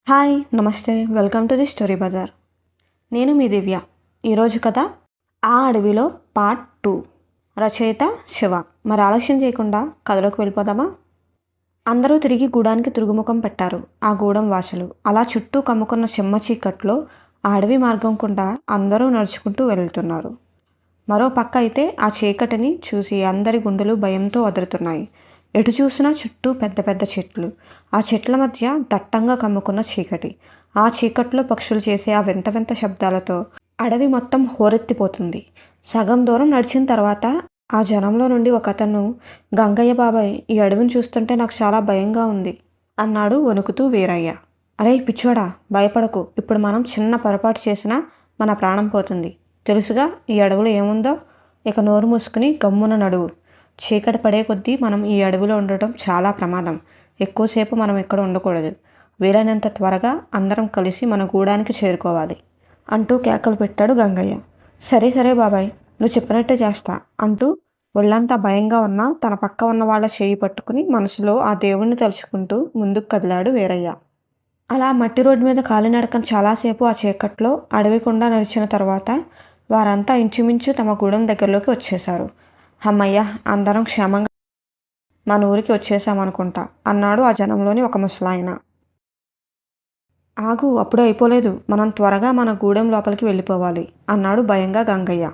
Hi నమస్తే welcome to the Story Bazaar. నేను మీ దివ్య. ఈరోజు కథ ఆ అడవిలో పార్ట్ 2. రచయిత శివ. మరి ఆలస్యం చేయకుండా కథలోకి వెళ్ళిపోదామా? అందరూ తిరిగి గూడానికి తిరుగుముఖం పెట్టారు. ఆ గూడెం వాసులు అలా చుట్టూ కమ్ముకున్న చెమ్మ చీకట్లో ఆ అడవి మార్గం గుండా అందరూ నడుచుకుంటూ వెళ్తున్నారు. మరో పక్క అయితే ఆ చీకటిని చూసి అందరి గుండెలు భయంతో వదులుతున్నాయి. ఎటు చూసినా చుట్టూ పెద్ద పెద్ద చెట్లు, ఆ చెట్ల మధ్య దట్టంగా కమ్ముకున్న చీకటి. ఆ చీకట్లో పక్షులు చేసే ఆ వింత వింత శబ్దాలతో అడవి మొత్తం హోరెత్తిపోతుంది. సగం దూరం నడిచిన తర్వాత ఆ జనంలో నుండి ఒకతను, గంగయ్య బాబాయ్, ఈ అడవిని చూస్తుంటే నాకు చాలా భయంగా ఉంది అన్నాడు వణుకుతూ వీరయ్య. అరే పిచ్చోడా, భయపడకు. ఇప్పుడు మనం చిన్న పొరపాటు చేసినా మన ప్రాణం పోతుంది. తెలుసుగా ఈ అడవిలో ఏముందో. ఇక నోరు మూసుకుని గమ్మున నడువు. చీకటి పడే కొద్దీ మనం ఈ అడవిలో ఉండటం చాలా ప్రమాదం. ఎక్కువసేపు మనం ఇక్కడ ఉండకూడదు. వీలైనంత త్వరగా అందరం కలిసి మన గూడానికి చేరుకోవాలి అంటూ కేకలు పెట్టాడు గంగయ్య. సరే సరే బాబాయ్, నువ్వు చెప్పినట్టే చేస్తా అంటూ ఒళ్ళంతా భయంగా ఉన్న తన పక్క ఉన్న వాళ్ళ చేయి పట్టుకుని మనసులో ఆ దేవుణ్ణి తలుచుకుంటూ ముందుకు కదిలాడు వీరయ్య. అలా మట్టి రోడ్డు మీద కాలినడకం చాలాసేపు ఆ చీకట్లో అడవి గుండా నడిచిన తర్వాత వారంతా ఇంచుమించు తమ గూడెం దగ్గరలోకి వచ్చేశారు. అమ్మయ్య, అందరం క్షేమంగా మన ఊరికి వచ్చేసామనుకుంటా అన్నాడు ఆ జనంలోని ఒక ముసలాయన. ఆగు, అప్పుడే అయిపోలేదు. మనం త్వరగా మన గూడెం లోపలికి వెళ్ళిపోవాలి అన్నాడు భయంగా గంగయ్య.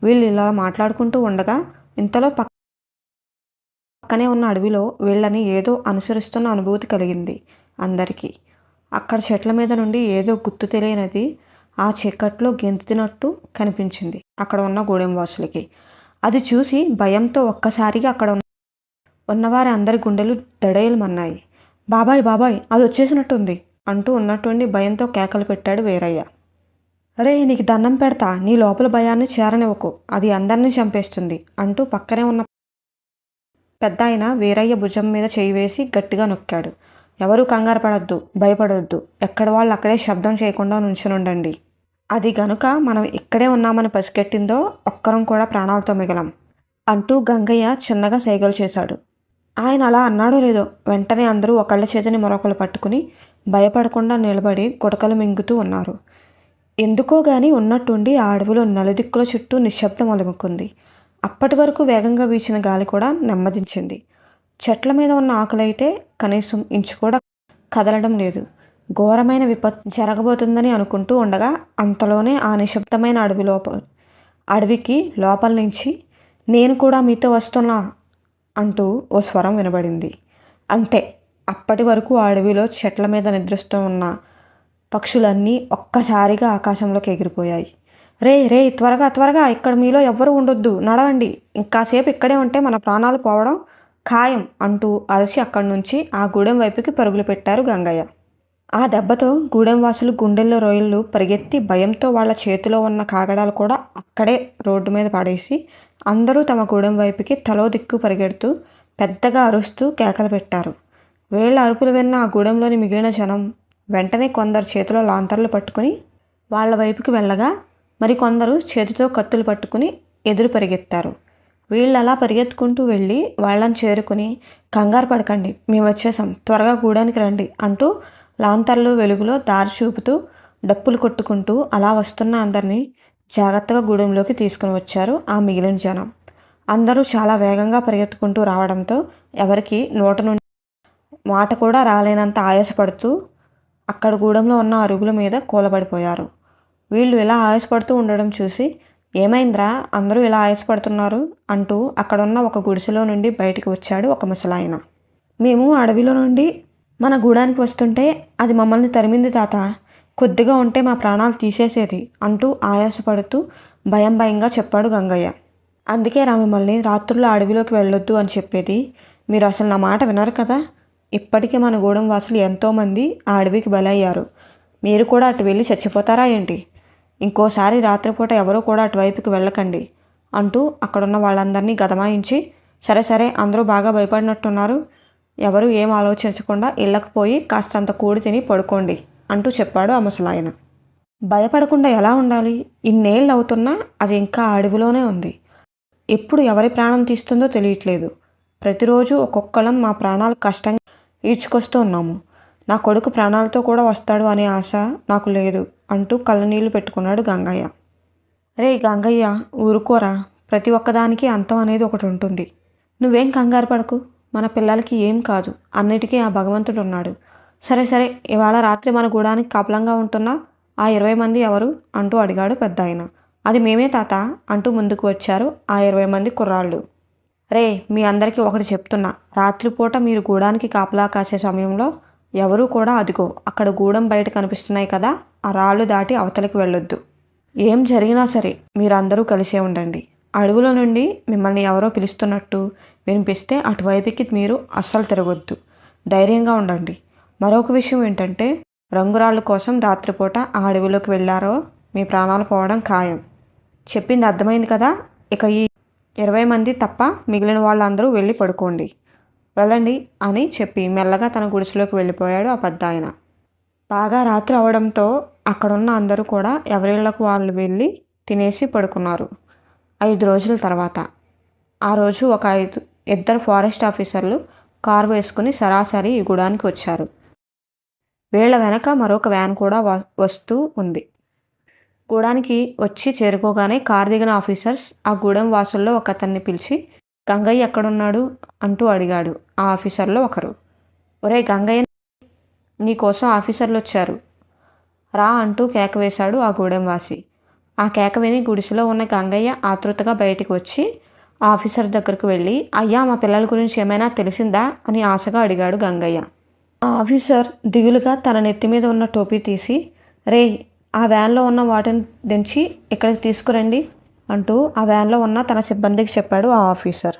వీళ్ళు ఇలా మాట్లాడుకుంటూ ఉండగా ఇంతలో పక్కనే ఉన్న అడవిలో వీళ్ళని ఏదో అనుసరిస్తున్న అనుభూతి కలిగింది అందరికీ. అక్కడ చెట్ల మీద నుండి ఏదో గుర్తు తెలియనిది ఆ చీకట్లో గెంతుతినట్టు కనిపించింది అక్కడ ఉన్న గూడెం వాసులకి. అది చూసి భయంతో ఒక్కసారిగా అక్కడ ఉన్నవారి అందరి గుండెలు దడేలమన్నాయి. బాబాయ్ బాబాయ్, అది వచ్చేసినట్టుంది అంటూ ఉన్నట్టుండి భయంతో కేకలు పెట్టాడు వీరయ్య. అరే నీకు దండం పెడతా, నీ లోపల భయాన్ని చేరనివ్వకు, అది అందరినీ చంపేస్తుంది అంటూ పక్కనే ఉన్న పెద్ద ఆయన వీరయ్య భుజం మీద చేయి వేసి గట్టిగా నొక్కాడు. ఎవరూ కంగారు పడొద్దు, భయపడొద్దు. ఎక్కడ వాళ్ళు అక్కడే శబ్దం చేయకుండా నుంచునుండండి. అది గనుక మనం ఇక్కడే ఉన్నామని పసిగట్టిందో ఒక్కరం కూడా ప్రాణాలతో మిగలం అంటూ గంగయ్య చిన్నగా సైగలు చేశాడు. ఆయన అలా అన్నాడో లేదో వెంటనే అందరూ ఒకళ్ళ చేతిని మరొకళ్ళు పట్టుకుని భయపడకుండా నిలబడి గుటకలు మింగుతూ ఉన్నారు. ఎందుకో గాని ఉన్నట్టుండి ఆ అడవిలో నలుదిక్కుల చుట్టూ నిశ్శబ్దం అలుముకుంది. అప్పటి వరకు వేగంగా వీచిన గాలి కూడా నెమ్మదించింది. చెట్ల మీద ఉన్న ఆకులైతే కనీసం ఇంచు కూడా కదలడం లేదు. ఘోరమైన విపత్తు జరగబోతుందని అనుకుంటూ ఉండగా అంతలోనే ఆ నిశ్శబ్దమైన అడవికి లోపల నుంచి నేను కూడా మీతో వస్తున్నా అంటూ ఓ స్వరం వినబడింది. అంతే, అప్పటి వరకు ఆ అడవిలో చెట్ల మీద నిద్రిస్తూ ఉన్న పక్షులన్నీ ఒక్కసారిగా ఆకాశంలోకి ఎగిరిపోయాయి. రే రే, త్వరగా త్వరగా, ఇక్కడ మీలో ఎవ్వరూ ఉండొద్దు, నడవండి. ఇంకాసేపు ఇక్కడే ఉంటే మన ప్రాణాలు పోవడం ఖాయం అంటూ అలసి అక్కడి నుంచి ఆ గూడెం వైపుకి పరుగులు పెట్టారు గంగయ్య. ఆ దెబ్బతో గూడెం వాసులు గుండెల్లో రొయ్యలు పరిగెత్తి భయంతో వాళ్ళ చేతిలో ఉన్న కాగడాలు కూడా అక్కడే రోడ్డు మీద పడేసి అందరూ తమ గూడెం వైపుకి తలో దిక్కు పరిగెడుతూ పెద్దగా అరుస్తూ కేకలు పెట్టారు. వీళ్ళ అరుపులు విన్న ఆ గూడెంలోని మిగిలిన జనం వెంటనే కొందరు చేతిలో లాంతర్లు పట్టుకుని వాళ్ళ వైపుకి వెళ్ళగా మరికొందరు చేతితో కత్తులు పట్టుకుని ఎదురు పరిగెత్తారు. వీళ్ళు అలా పరిగెత్తుకుంటూ వెళ్ళి వాళ్ళని చేరుకుని కంగారు పడకండి, మేము వచ్చేసాం, త్వరగా గూడానికి రండి అంటూ లాంతర్లు వెలుగులో దారి చూపుతూ డప్పులు కొట్టుకుంటూ అలా వస్తున్న అందరినీ జాగ్రత్తగా గూడెంలోకి తీసుకుని వచ్చారు ఆ మిగిలిన జనం. అందరూ చాలా వేగంగా పరిగెత్తుకుంటూ రావడంతో ఎవరికి నోట నుండి మాట కూడా రాలేనంత ఆయాసపడుతూ అక్కడ గూడెంలో ఉన్న అరుగుల మీద కూలబడిపోయారు. వీళ్ళు ఇలా ఆయాసపడుతూ ఉండడం చూసి ఏమైందిరా, అందరూ ఇలా ఆయాసపడుతున్నారు అంటూ అక్కడున్న ఒక గుడిసెలో నుండి బయటికి వచ్చాడు ఒక ముసలాయన. మేము అడవిలో నుండి మన గూడానికి వస్తుంటే అది మమ్మల్ని తరిమింది తాత, కొద్దిగా ఉంటే మా ప్రాణాలు తీసేసేది అంటూ ఆయాసపడుతూ భయంగా చెప్పాడు గంగయ్య. అందుకే రా మిమ్మల్ని రాత్రుల్లో అడవిలోకి వెళ్ళొద్దు అని చెప్పేది. మీరు అసలు నా మాట వినరు కదా. ఇప్పటికే మన గూడెం వాసులు ఎంతోమంది ఆ అడవికి బలయ్యారు. మీరు కూడా అటు వెళ్ళి చచ్చిపోతారా ఏంటి? ఇంకోసారి రాత్రిపూట ఎవరూ కూడా అటువైపుకి వెళ్ళకండి అంటూ అక్కడున్న వాళ్ళందరినీ గదమాయించి, సరే సరే, అందరూ బాగా భయపడినట్టున్నారు, ఎవరు ఏం ఆలోచించకుండా ఇళ్ళకు పోయి కాస్తంత కూడి తిని పడుకోండి అంటూ చెప్పాడు ఆ ముసలాయన. భయపడకుండా ఎలా ఉండాలి? ఇన్నేళ్ళు అవుతున్నా అది ఇంకా అడవిలోనే ఉంది. ఎప్పుడు ఎవరి ప్రాణం తీస్తుందో తెలియట్లేదు. ప్రతిరోజు ఒక్కొక్కళ్ళం మా ప్రాణాలు కష్టంగా ఈడ్చుకొస్తూ ఉన్నాము. నా కొడుకు ప్రాణాలతో కూడా వస్తాడు అనే ఆశ నాకు లేదు అంటూ కళ్ళనీళ్లు పెట్టుకున్నాడు గంగయ్య. రే గంగయ్య, ఊరుకోరా, ప్రతి ఒక్కదానికి అంతం అనేది ఒకటి ఉంటుంది. నువ్వేం కంగారు పడకు, మన పిల్లలకి ఏం కాదు, అన్నిటికీ ఆ భగవంతుడు ఉన్నాడు. సరే సరే, ఇవాళ రాత్రి మన గూడానికి కాపలంగా ఉంటున్న ఆ 20 మంది ఎవరు అంటూ అడిగాడు పెద్దాయన. అది మేమే తాత అంటూ ముందుకు వచ్చారు ఆ 20 మంది కుర్రాళ్ళు. రే, మీ అందరికీ ఒకటి చెప్తున్నా, రాత్రిపూట మీరు గూడానికి కాపలా కాసే సమయంలో ఎవరూ కూడా అదిగో అక్కడ గూడెం బయట కనిపిస్తున్నాయి కదా, ఆ రాళ్ళు దాటి అవతలికి వెళ్ళొద్దు. ఏం జరిగినా సరే మీరందరూ కలిసే ఉండండి. అడవుల నుండి మిమ్మల్ని ఎవరో పిలుస్తున్నట్టు వినిపిస్తే అటువైపుకి మీరు అస్సలు తిరగొద్దు. ధైర్యంగా ఉండండి. మరొక విషయం ఏంటంటే, రంగురాళ్ళ కోసం రాత్రిపూట ఆ అడవిలోకి వెళ్ళారో మీ ప్రాణాలు పోవడం ఖాయం. చెప్పింది అర్థమైంది కదా. ఇక ఈ 20 మంది తప్ప మిగిలిన వాళ్ళందరూ వెళ్ళి పడుకోండి, వెళ్ళండి అని చెప్పి మెల్లగా తన గుడిసెలోకి వెళ్ళిపోయాడు ఆ పెద్దాయన. బాగా రాత్రి అవడంతో అక్కడున్న అందరూ కూడా ఎవరిళ్లకు వాళ్ళు వెళ్ళి తినేసి పడుకున్నారు. 5 రోజుల తర్వాత ఆ రోజు ఒక ఇద్దరు ఫారెస్ట్ ఆఫీసర్లు కారు వేసుకుని సరాసరి ఈ గూడానికి వచ్చారు. వీళ్ళ వెనక మరొక వ్యాన్ కూడా వస్తూ ఉంది. గూడానికి వచ్చి చేరుకోగానే కారు దిగిన ఆఫీసర్స్ ఆ గూడెం వాసుల్లో ఒక అతన్ని పిలిచి, గంగయ్య ఎక్కడున్నాడు అంటూ అడిగాడు. ఆ ఆఫీసర్లో ఒకరు. ఒరే గంగయ్య, నీకోసం ఆఫీసర్లు వచ్చారు రా అంటూ కేక వేశాడు ఆ గూడెం వాసి. ఆ కేక విని గుడిసెలో ఉన్న గంగయ్య ఆతృతగా బయటికి వచ్చి ఆ ఆఫీసర్ దగ్గరకు వెళ్ళి, అయ్యా, మా పిల్లల గురించి ఏమైనా తెలిసిందా అని ఆశగా అడిగాడు గంగయ్య. ఆ ఆఫీసర్ దిగులుగా తన నెత్తి మీద ఉన్న టోపీ తీసి, రే, ఆ వ్యాన్లో ఉన్న వాటిని దించి ఇక్కడికి తీసుకురండి అంటూ ఆ వ్యాన్లో ఉన్న తన సిబ్బందికి చెప్పాడు ఆ ఆఫీసర్.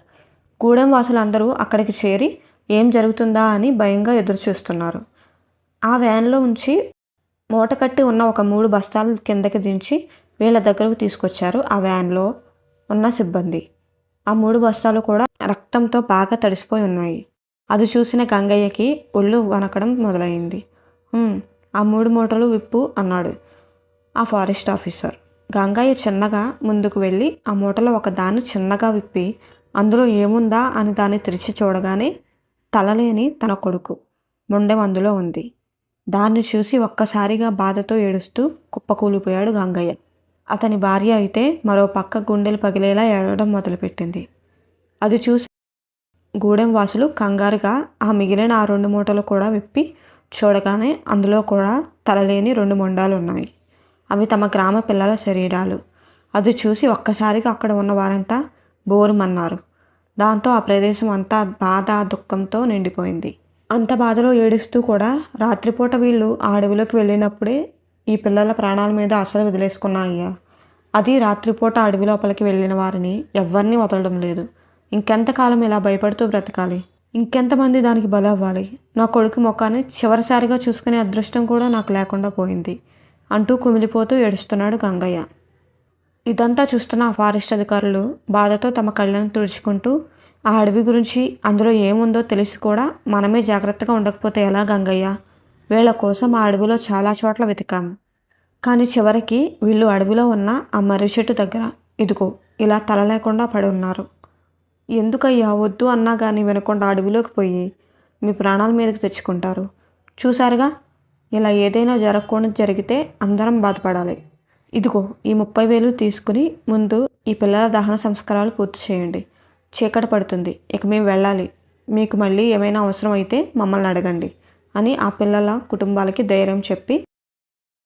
గూడెం వాసులందరూ అక్కడికి చేరి ఏం జరుగుతుందా అని భయంగా ఎదురు చూస్తున్నారు. ఆ వ్యాన్లో ఉంచి మూట కట్టి ఉన్న ఒక 3 బస్తాలు కిందకి దించి వీళ్ళ దగ్గరకు తీసుకొచ్చారు ఆ వ్యాన్లో ఉన్న సిబ్బంది. ఆ 3 బస్తాలు కూడా రక్తంతో బాగా తడిసిపోయి ఉన్నాయి. అది చూసిన గంగయ్యకి ఒళ్ళు వనకడం మొదలైంది. ఆ 3 మూటలు విప్పు అన్నాడు ఆ ఫారెస్ట్ ఆఫీసర్. గంగయ్య చిన్నగా ముందుకు వెళ్ళి ఆ మూటలో ఒక దాన్ని చిన్నగా విప్పి అందులో ఏముందా అని దాన్ని తెరిచి చూడగానే తలలేని తన కొడుకు మొండెం అందులో ఉంది. దాన్ని చూసి ఒక్కసారిగా బాధతో ఏడుస్తూ కుప్పకూలిపోయాడు గంగయ్య. అతని భార్య అయితే మరో పక్క గుండెలు పగిలేలా ఏడవడం మొదలుపెట్టింది. అది చూసి గూడెం వాసులు కంగారుగా ఆ మిగిలిన ఆ 2 మూటలు కూడా విప్పి చూడగానే అందులో కూడా తలలేని 2 మొండాలు ఉన్నాయి. అవి తమ గ్రామ పిల్లల శరీరాలు. అది చూసి ఒక్కసారిగా అక్కడ ఉన్న వారంతా బోరుమన్నారు. దాంతో ఆ ప్రదేశం అంతా బాధ దుఃఖంతో నిండిపోయింది. అంత బాధలో ఏడుస్తూ కూడా రాత్రిపూట వీళ్ళు ఆ అడవిలోకి వెళ్ళినప్పుడే ఈ పిల్లల ప్రాణాల మీద అసలు వదిలేసుకున్నాయ్యా. అది రాత్రిపూట అడవి లోపలికి వెళ్ళిన వారిని ఎవరిని వదలడం లేదు. ఇంకెంతకాలం ఇలా భయపడుతూ బ్రతకాలి? ఇంకెంతమంది దానికి బలవ్వాలి? నా కొడుకు ముఖాన్ని చివరిసారిగా చూసుకునే అదృష్టం కూడా నాకు లేకుండా పోయింది అంటూ కుమిలిపోతూ ఏడుస్తున్నాడు గంగయ్య. ఇదంతా చూస్తున్న ఆ ఫారెస్ట్ అధికారులు బాధతో తమ కళ్ళను తుడుచుకుంటూ, ఆ అడవి గురించి అందులో ఏముందో తెలిసి కూడా మనమే జాగ్రత్తగా ఉండకపోతే ఎలా గంగయ్య? వీళ్ళ కోసం ఆ అడవిలో చాలా చోట్ల వెతికాం, కానీ చివరికి వీళ్ళు అడవిలో ఉన్న ఆ మర్రి చెట్టు దగ్గర ఇదిగో ఇలా తల లేకుండా పడి ఉన్నారు. ఎందుకయ్యా వద్దు అన్నా కానీ వినకుండా అడవిలోకి పోయి మీ ప్రాణాల మీదకి తెచ్చుకుంటారు? చూసారుగా, ఇలా ఏదైనా జరగకూడదు జరిగితే అందరం బాధపడాలి. ఇదిగో ఈ 30,000 తీసుకుని ముందు ఈ పిల్లల దహన సంస్కారాలు పూర్తి చేయండి. చీకటి పడుతుంది, ఇక మేము వెళ్ళాలి. మీకు మళ్ళీ ఏమైనా అవసరం అయితే మమ్మల్ని అడగండి అని ఆ పిల్లల కుటుంబాలకి ధైర్యం చెప్పి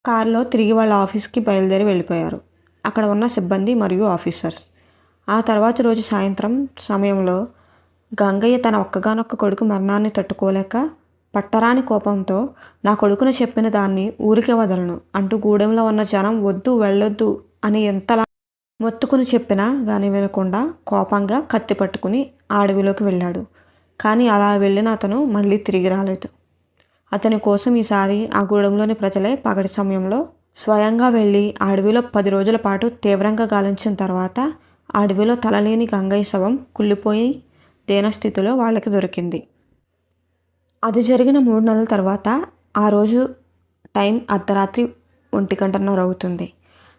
కారులో తిరిగి వాళ్ళ ఆఫీస్కి బయలుదేరి వెళ్ళిపోయారు అక్కడ ఉన్న సిబ్బంది మరియు ఆఫీసర్స్. ఆ తర్వాత రోజు సాయంత్రం సమయంలో గంగయ్య తన ఒక్కగానొక్క కొడుకు మరణాన్ని తట్టుకోలేక పట్టరాని కోపంతో, నా కొడుకును చెప్పిన దాన్ని ఊరికే వదలను అంటూ గూడెంలో ఉన్న జనం వద్దు వెళ్ళొద్దు అని ఎంతలా మొత్తుకుని చెప్పినా కానీ వినకుండా కోపంగా కత్తి పట్టుకుని ఆ అడవిలోకి వెళ్ళాడు. కానీ అలా వెళ్ళిన అతను మళ్ళీ తిరిగి రాలేదు. అతని కోసం ఈసారి ఆ గూడెంలోని ప్రజలే పగటి సమయంలో స్వయంగా వెళ్ళి ఆ అడవిలో 10 రోజుల పాటు తీవ్రంగా గాలించిన తర్వాత ఆ అడవిలో తలలేని గంగయ్య శవం కుళ్ళిపోయి దీనస్థితిలో వాళ్ళకి దొరికింది. అది జరిగిన 3 నెలల తర్వాత ఆ రోజు టైం అర్ధరాత్రి 1:30 అవుతుంది.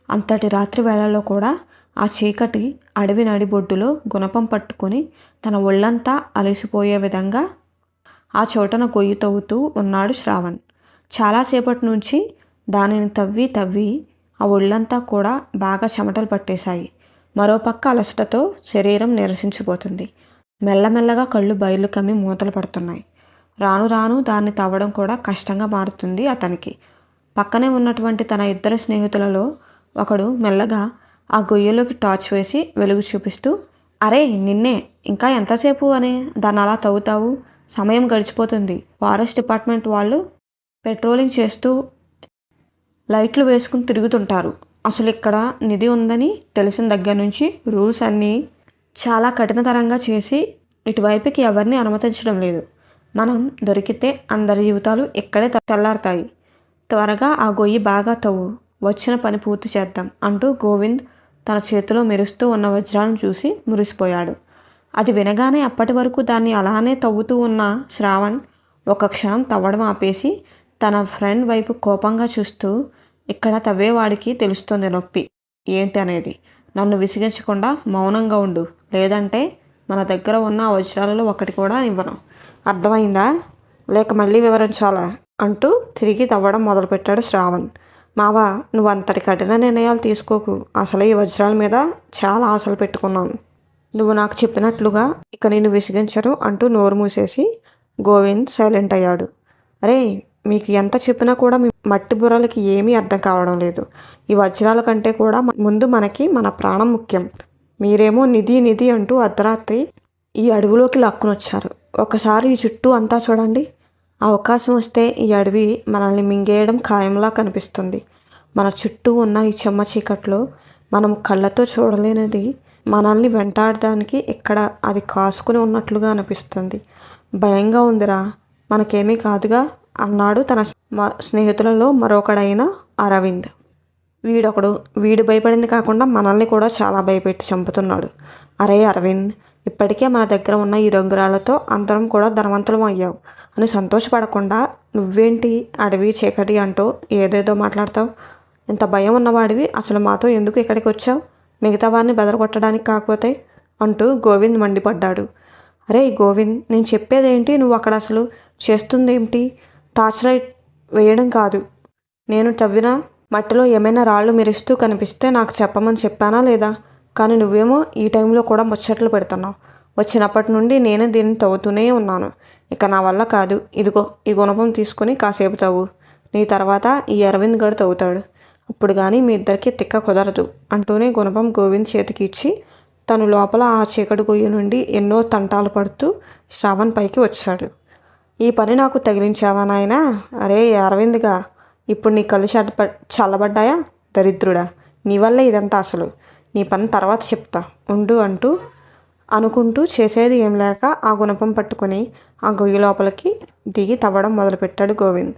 అంతటి రాత్రి వేళల్లో కూడా ఆ చీకటి అడవి నడిబొడ్డులో గుణపం పట్టుకుని తన ఒళ్ళంతా అలసిపోయే విధంగా ఆ చోటన గొయ్యి తవ్వుతూ ఉన్నాడు శ్రావణ్. చాలాసేపటి నుంచి దానిని తవ్వి తవ్వి ఆ ఒళ్ళంతా కూడా బాగా చెమటలు పట్టేశాయి. మరోపక్క అలసటతో శరీరం నిరసించిపోతుంది. మెల్లమెల్లగా కళ్ళు బయలు కమ్మి మూతలు పడుతున్నాయి. రాను రాను దాన్ని తవ్వడం కూడా కష్టంగా మారుతుంది అతనికి. పక్కనే ఉన్నటువంటి తన ఇద్దరు స్నేహితులలో ఒకడు మెల్లగా ఆ గొయ్యలోకి టార్చ్ వేసి వెలుగు చూపిస్తూ, అరే నిన్నే, ఇంకా ఎంతసేపు అని దాన్ని అలా తవ్వుతావు? సమయం గడిచిపోతుంది. ఫారెస్ట్ డిపార్ట్మెంట్ వాళ్ళు పెట్రోలింగ్ చేస్తూ లైట్లు వేసుకుని తిరుగుతుంటారు. అసలు ఇక్కడ నిధి ఉందని తెలిసిన దగ్గర నుంచి రూల్స్ అన్నీ చాలా కఠినతరంగా చేసి ఇటువైపుకి ఎవరిని అనుమతించడం లేదు. మనం దొరికితే అందరి జీవితాలు ఇక్కడే తెల్లారుతాయి. త్వరగా ఆ గొయ్యి బాగా తవ్వు, వచ్చిన పని పూర్తి చేద్దాం అంటూ గోవింద్ తన చేతిలో మెరుస్తూ ఉన్న వజ్రాలను చూసి మురిసిపోయాడు. అది వినగానే అప్పటి వరకు దాన్ని అలానే తవ్వుతూ ఉన్న శ్రావణ్ ఒక క్షణం తవ్వడం ఆపేసి తన ఫ్రెండ్ వైపు కోపంగా చూస్తూ, ఇక్కడ తవ్వేవాడికి తెలుస్తుంది నొప్పి ఏంటి అనేది. నన్ను విసిగించకుండా మౌనంగా ఉండు, లేదంటే మన దగ్గర ఉన్న వజ్రాలలో ఒకటి కూడా ఇవ్వను. అర్థమైందా? లేక మళ్ళీ వివరించాలా అంటూ తిరిగి తవ్వడం మొదలుపెట్టాడు శ్రావణ్. మావా, నువ్వు అంతటి కఠిన నిర్ణయాలు తీసుకోకు. అసలు ఈ వజ్రాల మీద చాలా ఆశలు పెట్టుకున్నాను. నువ్వు నాకు చెప్పినట్లుగా ఇక నేను విసిగించను అంటూ నోరు మూసేసి గోవింద్ సైలెంట్ అయ్యాడు. అరే, మీకు ఎంత చెప్పినా కూడా మీ మట్టి బుర్రలకి ఏమీ అర్థం కావడం లేదు. ఈ వజ్రాల కంటే కూడా ముందు మనకి మన ప్రాణం ముఖ్యం. మీరేమో నిధి నిధి అంటూ అర్ధరాత్రి ఈ అడవిలోకి లాక్కునొచ్చారు. ఒకసారి ఈ చుట్టూ అంతా చూడండి. అవకాశం వస్తే ఈ అడవి మనల్ని మింగేయడం ఖాయంలా కనిపిస్తుంది. మన చుట్టూ ఉన్న ఈ చెమ్మ చీకట్లో మనం కళ్ళతో చూడలేనిది మనల్ని వెంటాడడానికి ఇక్కడ అది కాసుకుని ఉన్నట్లుగా అనిపిస్తుంది. భయంగా ఉందిరా. మనకేమీ కాదుగా అన్నాడు తన స్నేహితులలో మరొకడైన అరవింద్. వీడు భయపడింది కాకుండా మనల్ని కూడా చాలా భయపెట్టి చంపుతున్నాడు. అరే అరవింద్, ఇప్పటికే మన దగ్గర ఉన్న ఈ రంగురాలతో అందరం కూడా ధనవంతులం అయ్యావు అని సంతోషపడకుండా నువ్వేంటి అడవి చీకటి అంటూ ఏదేదో మాట్లాడతావు? ఇంత భయం ఉన్నవాడివి అసలు మాతో ఎందుకు ఇక్కడికి వచ్చావు? మిగతా వారిని బెదరగొట్టడానికి కాకపోతే అంటూ గోవింద్ మండిపడ్డాడు. అరే గోవింద్, నేను చెప్పేదేంటి? నువ్వు అక్కడ అసలు చేస్తుందేమిటి? టార్చ్ లైట్ వేయడం కాదు. నేను తవ్విన మట్టిలో ఏమైనా రాళ్ళు మెరుస్తూ కనిపిస్తే నాకు చెప్పమని చెప్పానా లేదా? కానీ నువ్వేమో ఈ టైంలో కూడా ముచ్చట్లు పెడుతున్నావు. వచ్చినప్పటి నుండి నేనే దీన్ని తవ్వుతూనే ఉన్నాను. ఇక నా వల్ల కాదు. ఇదిగో ఈ గుణపం తీసుకుని కాసేపు తవ్వు. నీ తర్వాత ఈ అరవింద్ గడు తవ్వుతాడు. అప్పుడు కానీ మీ ఇద్దరికి తిక్క కుదరదు అంటూనే గుణపం గోవింద్ చేతికి ఇచ్చి తను లోపల ఆ చీకటి గొయ్యి నుండి ఎన్నో తంటాలు పడుతూ శ్రావణ్ పైకి వచ్చాడు. ఈ పని నాకు తగిలించావా నాయనా? అరే అరవింద్గా, ఇప్పుడు నీ కళ్ళు చల్లబడ్డాయా? దరిద్రుడా, నీ వల్లే ఇదంతా. అసలు నీ పని తర్వాత చెప్తా ఉండు అంటూ అనుకుంటూ చేసేది ఏం లేక ఆ గుణపం పట్టుకొని ఆ గొయ్యి లోపలికి దిగి తవ్వడం మొదలుపెట్టాడు గోవింద్.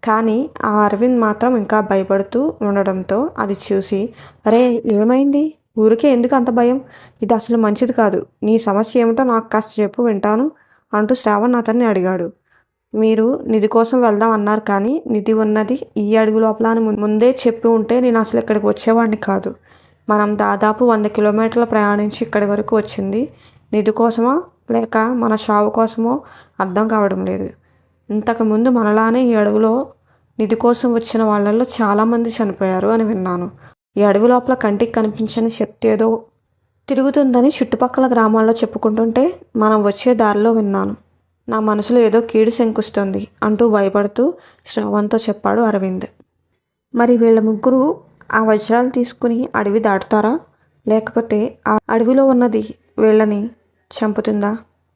కానీ ఆ అరవింద్ మాత్రం ఇంకా భయపడుతూ ఉండడంతో అది చూసి, అరే ఏమైంది? ఊరికే ఎందుకు అంత భయం? ఇది అసలు మంచిది కాదు. నీ సమస్య ఏమిటో నాకు కాస్త చెప్పు, వింటాను అంటూ శ్రావణ్ అతన్ని అడిగాడు. మీరు నిధి కోసం వెళ్దాం అన్నారు, కానీ నిధి ఉన్నది ఈ అడవి లోపల అని ముందే చెప్పి ఉంటే నేను అసలు ఇక్కడికి వచ్చేవాడిని కాదు. మనం దాదాపు 100 కిలోమీటర్లు ప్రయాణించి ఇక్కడి వరకు వచ్చింది నిధి కోసమో లేక మన చావు కోసమో అర్థం కావడం లేదు. ఇంతకుముందు మనలానే ఈ అడవిలో నిధి కోసం వచ్చిన వాళ్ళల్లో చాలామంది చనిపోయారు అని విన్నాను. ఈ అడవి లోపల కంటికి కనిపించని శక్తి ఏదో తిరుగుతుందని చుట్టుపక్కల గ్రామాల్లో చెప్పుకుంటుంటే మనం వచ్చే దారిలో విన్నాను. నా మనసులో ఏదో కీడు శంకుస్తుంది అంటూ భయపడుతూ శ్రావణ్తో చెప్పాడు అరవింద్. మరి వీళ్ళ ముగ్గురు ఆ వజ్రాలు తీసుకుని అడవి దాటుతారా, లేకపోతే ఆ అడవిలో ఉన్నది వీళ్ళని చంపుతుందా?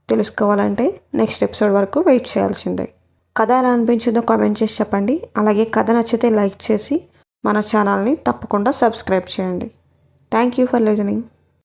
తెలుసుకోవాలంటే నెక్స్ట్ ఎపిసోడ్ వరకు వెయిట్ చేయాల్సిందే. కథ ఎలా అనిపించిందో కామెంట్ చేసి చెప్పండి. అలాగే కథ నచ్చితే లైక్ చేసి మన ఛానల్ని తప్పకుండా సబ్స్క్రైబ్ చేయండి. Thank you for listening.